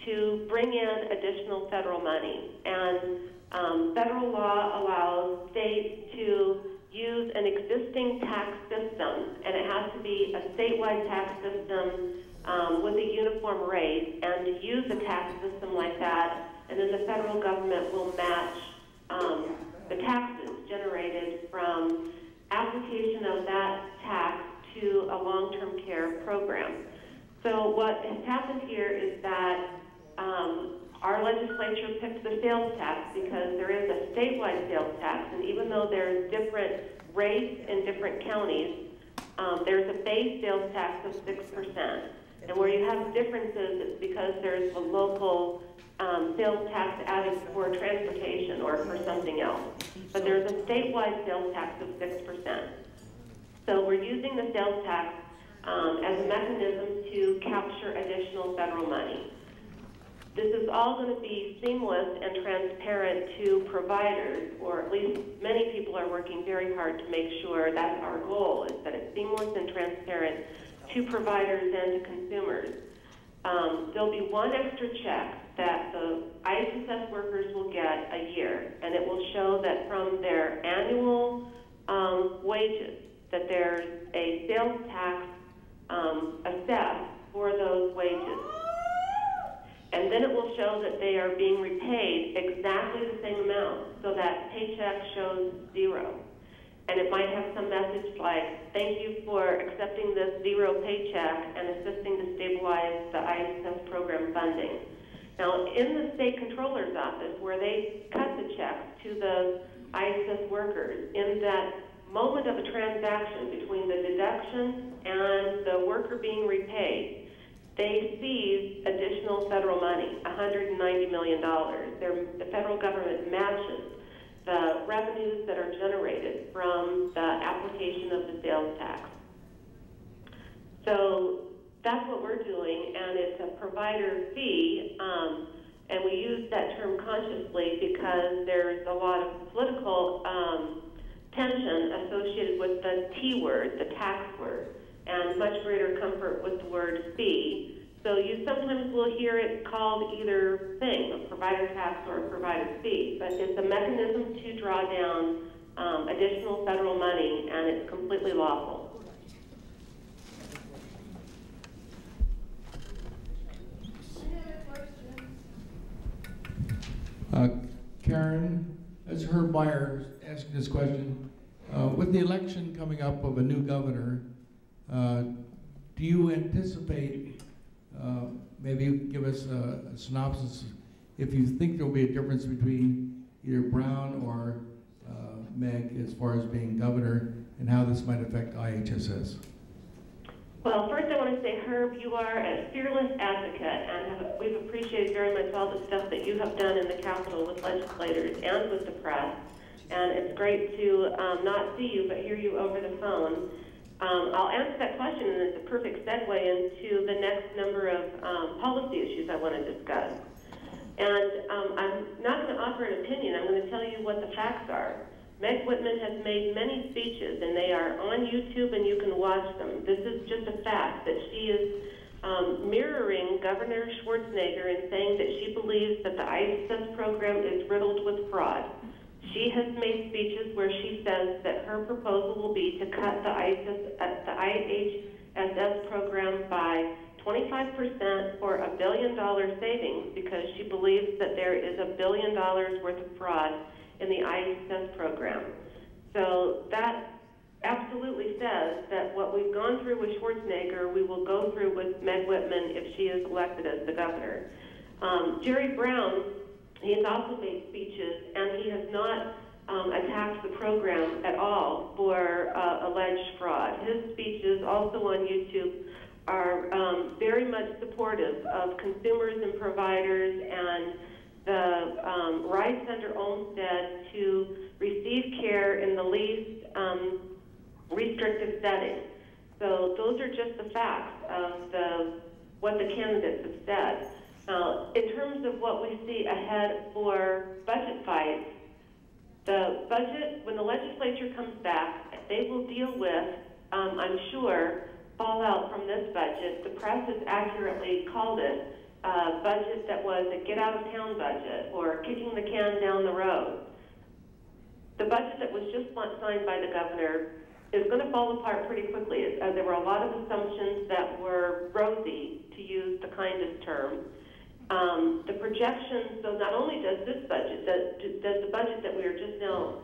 to bring in additional federal money. And federal law allows states to use an existing tax system, and it has to be a statewide tax system with a uniform rate, and to use a tax system like that, and then the federal government will match the taxes generated from application of that tax to a long-term care program. So what has happened here is that our legislature picked the sales tax because there is a statewide sales tax, and even though there's different rates in different counties, there's a base sales tax of 6%. And where you have differences, it's because there's a local sales tax added for transportation or for something else. But there's a statewide sales tax of 6%. So we're using the sales tax as a mechanism to capture additional federal money. This is all going to be seamless and transparent to providers, or at least many people are working very hard to make sure that's our goal, is that it's seamless and transparent to providers and to consumers. There'll be one extra check that the IHSS workers will get a year, and it will show that from their annual wages that there's a sales tax assessed for those wages. And then it will show that they are being repaid exactly the same amount, so that paycheck shows 0. And it might have some message like, thank you for accepting this 0 paycheck and assisting to stabilize the IHSS program funding. Now, in the state controller's office, where they cut the checks to the IHSS workers, in that moment of a transaction between the deduction and the worker being repaid, they seized additional federal money, $190 million. The federal government matches the revenues that are generated from the application of the sales tax. So that's what we're doing, and it's a provider fee, and we use that term consciously because there's a lot of political tension associated with the T word, the tax word, and much greater comfort with the word fee. So you sometimes will hear it called either thing, a provider tax or a provider fee, but it's a mechanism to draw down additional federal money, and it's completely lawful. Karen, as Herb Meyer asking this question, with the election coming up of a new governor, do you anticipate, maybe give us a synopsis, if you think there will be a difference between either Brown or Meg as far as being governor, and how this might affect IHSS? Well, first I want to say, Herb, you are a fearless advocate, and we've appreciated very much all the stuff that you have done in the Capitol with legislators and with the press. And it's great to not see you, but hear you over the phone. I'll answer that question, and it's a perfect segue into the next number of policy issues I want to discuss. And I'm not going to offer an opinion. I'm going to tell you what the facts are. Meg Whitman has made many speeches, and they are on YouTube, and you can watch them. This is just a fact that she is mirroring Governor Schwarzenegger in saying that she believes that the IHSS program is riddled with fraud. She has made speeches where she says that her proposal will be to cut the IHSS program by 25% for $1 billion savings, because she believes that there is $1 billion worth of fraud in the IHSS program. So that absolutely says that what we've gone through with Schwarzenegger, we will go through with Meg Whitman if she is elected as the governor. Jerry Brown, he has also made speeches, and he has not attacked the program at all for alleged fraud. His speeches, also on YouTube, are very much supportive of consumers and providers and the rights under Olmstead to receive care in the least restrictive setting. So those are just the facts of what the candidates have said. In terms of what we see ahead for budget fights, the budget, when the legislature comes back, they will deal with, I'm sure, fallout from this budget. The press has accurately called it budget that was a get-out-of-town budget or kicking the can down the road. The budget that was just signed by the governor is going to fall apart pretty quickly. There were a lot of assumptions that were rosy, to use the kindest term. The projections, so not only does this budget, does the budget that we are just now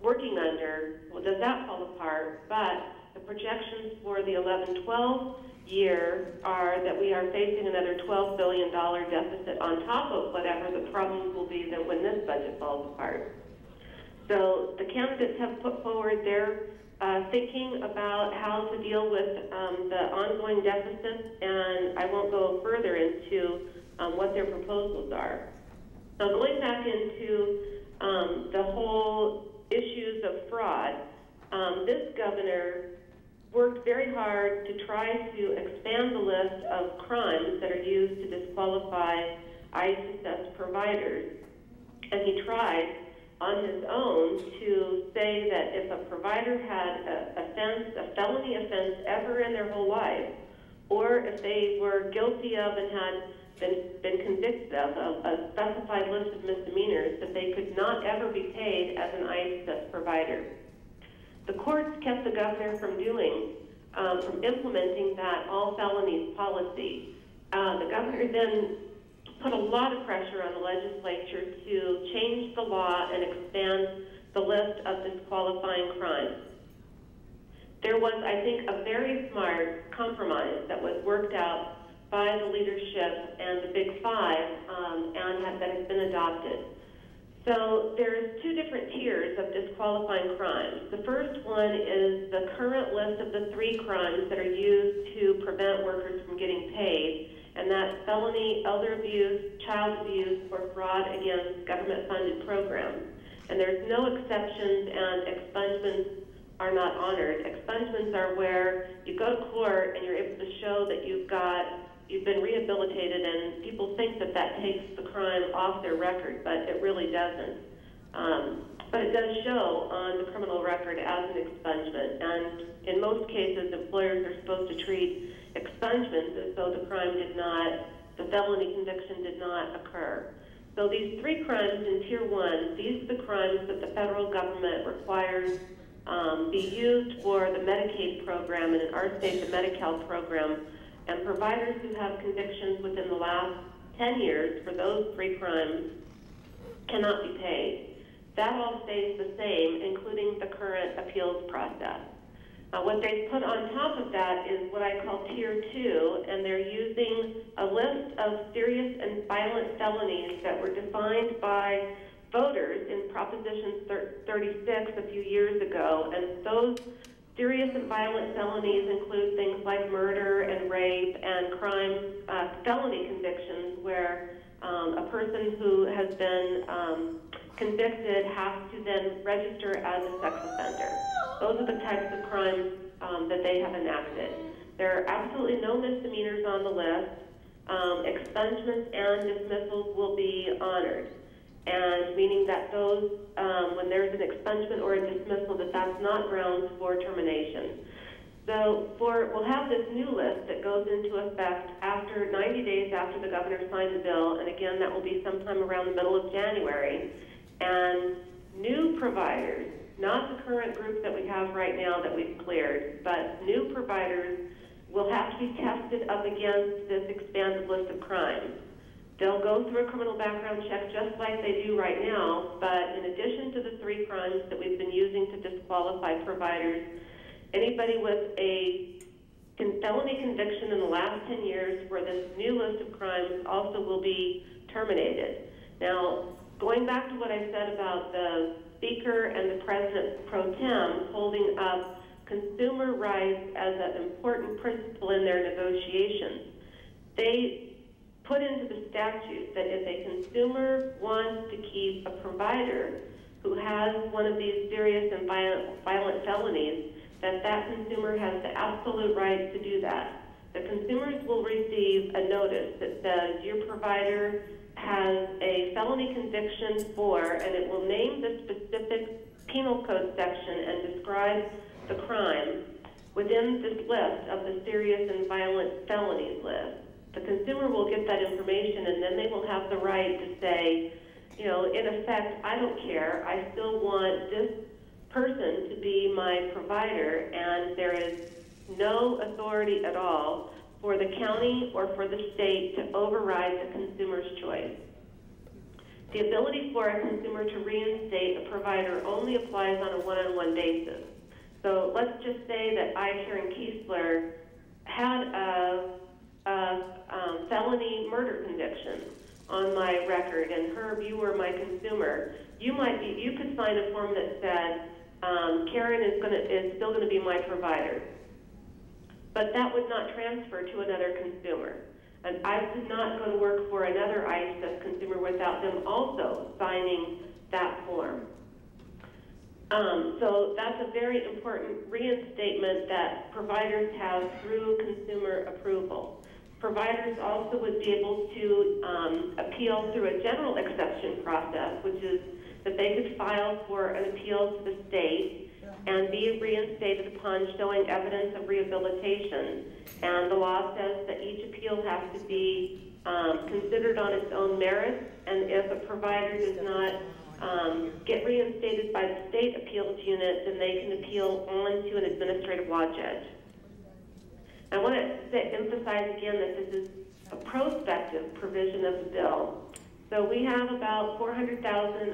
working under, well, does that fall apart, but the projections for the 11-12 year are that we are facing another $12 billion deficit on top of whatever the problems will be that when this budget falls apart. So the candidates have put forward their thinking about how to deal with the ongoing deficits, and I won't go further into what their proposals are. Now, going back into the whole issues of fraud, this governor worked very hard to try to expand the list of crimes that are used to disqualify IHSS providers. And he tried on his own to say that if a provider had a felony offense ever in their whole life, or if they were guilty of and had been convicted of a specified list of misdemeanors, that they could not ever be paid as an IHSS provider. The courts kept the governor from implementing that all felonies policy. The governor then put a lot of pressure on the legislature to change the law and expand the list of disqualifying crimes. There was, I think, a very smart compromise that was worked out by the leadership and the Big Five, and that has been adopted. So there's two different tiers of disqualifying crimes. The first one is the current list of the 3 crimes that are used to prevent workers from getting paid, and that's felony, elder abuse, child abuse, or fraud against government-funded programs. And there's no exceptions, and expungements are not honored. Expungements are where you go to court and you're able to show that you've been rehabilitated, and people think that that takes the crime off their record, but it really doesn't. But it does show on the criminal record as an expungement, and in most cases, employers are supposed to treat expungements as though the felony conviction did not occur. So these 3 crimes in Tier 1, these are the crimes that the federal government requires be used for the Medicaid program, and in our state, the Medi-Cal program. And providers who have convictions within the last 10 years for those 3 crimes cannot be paid. That all stays the same, including the current appeals process. What they put on top of that is what I call Tier 2, and they're using a list of serious and violent felonies that were defined by voters in Proposition 36 a few years ago, and those serious and violent felonies include things like murder and rape and felony convictions where a person who has been convicted has to then register as a sex offender. Those are the types of crimes that they have enacted. There are absolutely no misdemeanors on the list. Expungements and dismissals will be honored, and meaning that those, when there's an expungement or a dismissal, that's not grounds for termination. So we'll have this new list that goes into effect after 90 days after the governor signed the bill, and again, that will be sometime around the middle of January. And new providers, not the current group that we have right now that we've cleared, but new providers will have to be tested up against this expanded list of crimes. They'll go through a criminal background check just like they do right now, but in addition to the 3 crimes that we've been using to disqualify providers, anybody with a felony conviction in the last 10 years for this new list of crimes also will be terminated. Now, going back to what I said about the Speaker and the President pro tem holding up consumer rights as an important principle in their negotiations, they put into the statute that if a consumer wants to keep a provider who has one of these serious and violent felonies, that consumer has the absolute right to do that. The consumers will receive a notice that says your provider has a felony conviction for, and it will name the specific penal code section and describe the crime within this list of the serious and violent felonies list. The consumer will get that information, and then they will have the right to say, you know, in effect, I don't care. I still want this person to be my provider, and there is no authority at all for the county or for the state to override the consumer's choice. The ability for a consumer to reinstate a provider only applies on a one-on-one basis. So let's just say that I, Karen Kiesler, had a felony murder conviction on my record, and Herb, you were my consumer. You could sign a form that said, Karen is still going to be my provider. But that would not transfer to another consumer. And I could not go to work for another IHSS consumer without them also signing that form. So that's a very important reinstatement that providers have through consumer approval. Providers also would be able to appeal through a general exception process, which is that they could file for an appeal to the state and be reinstated upon showing evidence of rehabilitation. And the law says that each appeal has to be considered on its own merits, and if a provider does not get reinstated by the state appeals unit, then they can appeal on to an administrative law judge. I want to emphasize again that this is a prospective provision of the bill. So we have about 400,000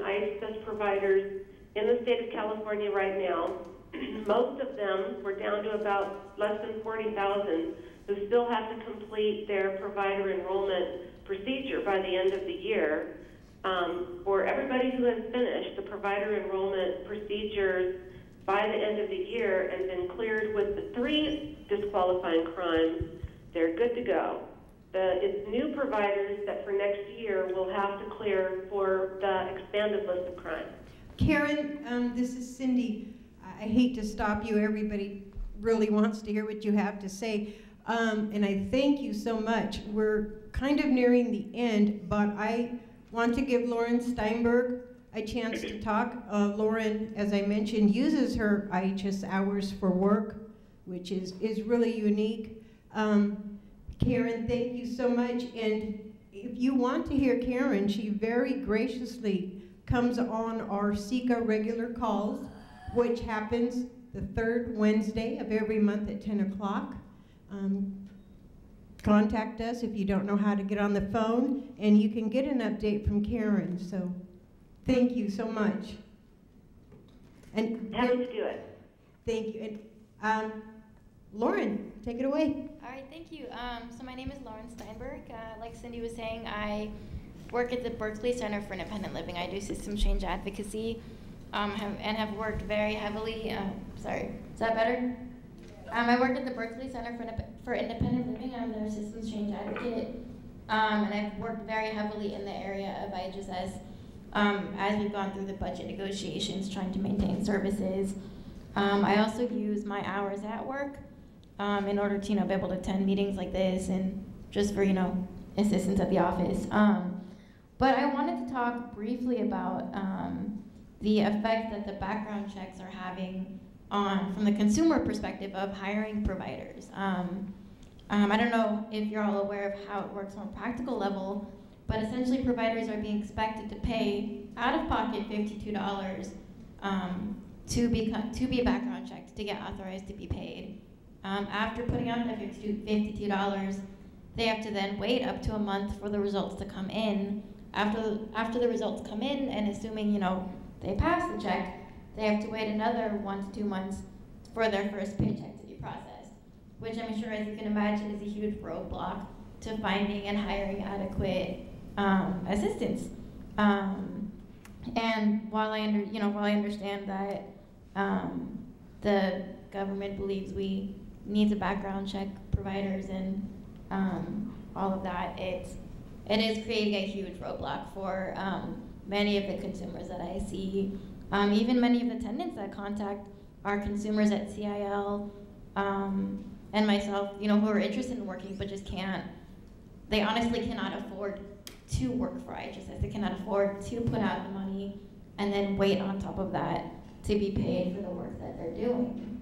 IHSS providers in the state of California right now. Most of them, we're down to about less than 40,000, who still have to complete their provider enrollment procedure by the end of the year. For everybody who has finished the provider enrollment procedures by the end of the year and been cleared with the 3 disqualifying crimes, they're good to go. It's new providers that for next year will have to clear for the expanded list of crimes. Karen, this is Cindy. I hate to stop you. Everybody really wants to hear what you have to say. And I thank you so much. We're kind of nearing the end, but I want to give Lauren Steinberg a chance to talk. Lauren, as I mentioned, uses her IHS hours for work, which is really unique. Karen, thank you so much. And if you want to hear Karen, she very graciously comes on our SECA regular calls, which happens the 3rd Wednesday of every month at 10 o'clock. Contact us if you don't know how to get on the phone, and you can get an update from Karen. So thank you so much. And happy to do it. Thank you. And Lauren, take it away. All right, thank you. So my name is Lauren Steinberg. Like Cindy was saying, I work at the Berkeley Center for Independent Living. I do systems change advocacy and have worked very heavily. Sorry, is that better? I work at the Berkeley Center for Independent Living. I'm their systems change advocate. And I've worked very heavily in the area of IHSS as we've gone through the budget negotiations, trying to maintain services. I also use my hours at work in order to, be able to attend meetings like this and just for, assistance at the office. But I wanted to talk briefly about the effect that the background checks are having from the consumer perspective of hiring providers. I don't know if you're all aware of how it works on a practical level, but essentially providers are being expected to pay out of pocket $52 to be background checked, to get authorized to be paid. After putting out that $52, they have to then wait up to a month for the results to come in. After the results come in, and assuming they pass the check, they have to wait another 1 to 2 months for their first paycheck to be processed, which I'm sure, as you can imagine, is a huge roadblock to finding and hiring adequate assistance. And while I understand that the government believes we need to background check providers and all of that, it is creating a huge roadblock for many of the consumers that I see. Even many of the attendants that contact our consumers at CIL and myself, who are interested in working but just can't. They honestly cannot afford to work for IHSS. They cannot afford to put out the money and then wait on top of that to be paid for the work that they're doing.